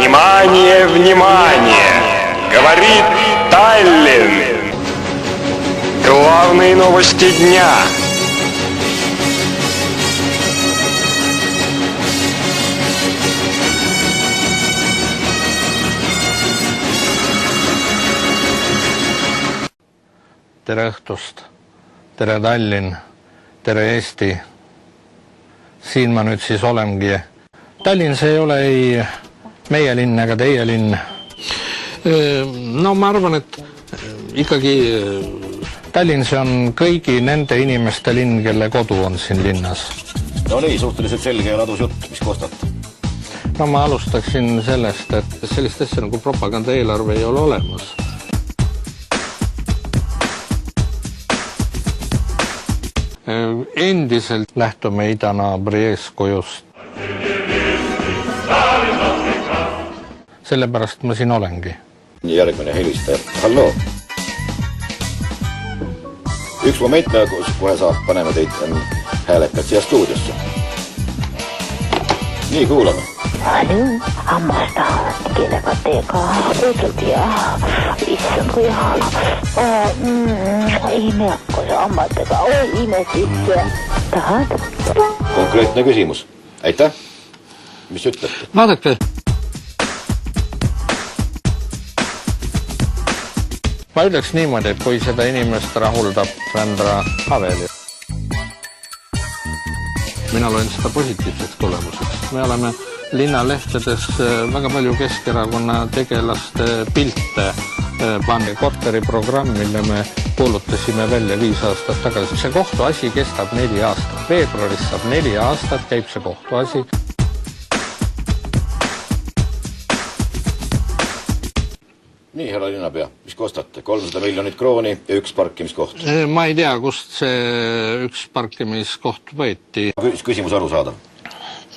Внимание, внимание! Говорит Таллин! Главные новости дня! Tere õhtust, tere Tallinn, tere Eesti. Siin ma nüüd siis olengi. Tallinn see ei ole ei meie linn ega teie linn. No ma arvan, et ikkagi Tallinn see on kõigi nende inimeste linn, kelle kodu on siin linnas. No nii, suhteliselt selge ja ladus jutt, mis kostab? No ma alustaksin sellest, et sellist asja nagu propaganda eelarve ei ole olemas. Endiselt lähtume idanaabri eeskujust. Sellepärast ma siin olengi. Järgmine helistaja. Halloo. Üks moment, kohe saab, paneme teid häälekad siia stuudiosse. Nii, kuulame. Paljon hammasta kielevat teikä jutut ja issand kui ihana. Imeakko se ammatega, oi ime sisse. Tahad? Konkreetne küsimus. Aitäh. Mis ütlete? Vaadake. Ma ütleks niimoodi, et kui seda inimest rahuldab Sandra Haveli. Mina loen seda positiivseks tulemuseks. Me oleme linnalehtedes väga palju Keskerakonna tegelaste pilte panne korteriprogramm, mille me kuulutasime välja 5 aastat tagasi. See kohtuasi kestab 4 aastat. Veebruaris saab 4 aastat, käib see kohtuasi. Nii, härra linnapea, mis kostate? 300 miljonit krooni ja 1 parkimiskoht. Ma ei tea, kust see 1 parkimiskoht võeti. Küsimus arusaadav.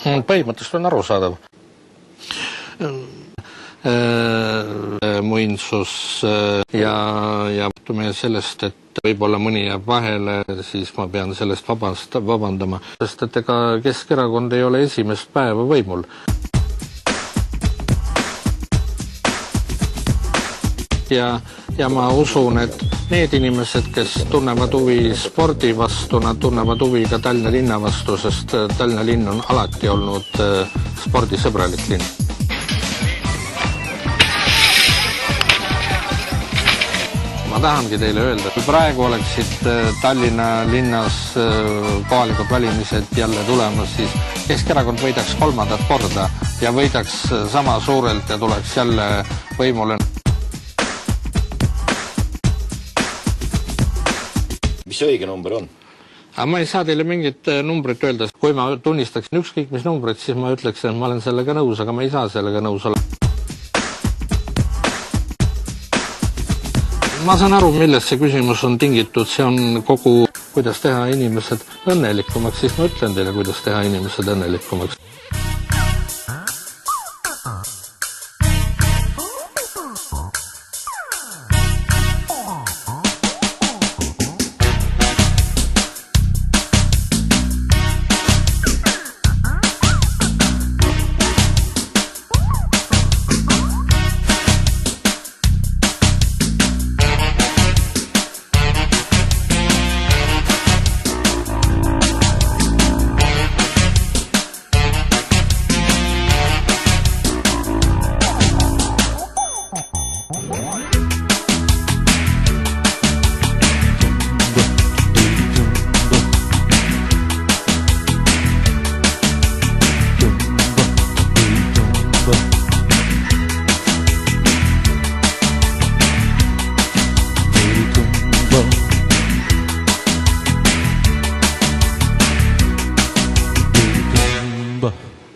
Põhimõtteliselt on arusaadav. Muinsus ja sellest, et võib-olla mõni jääb vahele, siis ma pean sellest vabandama. Sest et ega Keskerakond ei ole esimest päeva võimul. Ja ma usun, et need inimesed, kes tunnevad huvi spordi vastu, nad tunnevad huvi ka Tallinna linna vastu, sest Tallinna linn on alati olnud spordisõbralik linn. Ma tahangi teile öelda, kui praegu oleksid Tallinna linnas kohalikud valimised jälle tulemas, siis Keskerakond võidaks 3. korda ja võidaks sama suurelt ja tuleks jälle võimule. Mis see õige number on? Aga ma ei saa teile mingit numbrit öelda. Kui ma tunnistaksin ükskõik mis numbrit, siis ma ütleksin, et ma olen sellega nõus, aga ma ei saa sellega nõus olla. Ma saan aru, millest see küsimus on tingitud. See on kogu, kuidas teha inimesed õnnelikumaks, siis ma ütlen teile, kuidas teha inimesed õnnelikumaks.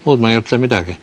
Muud ma ei ütle midagi.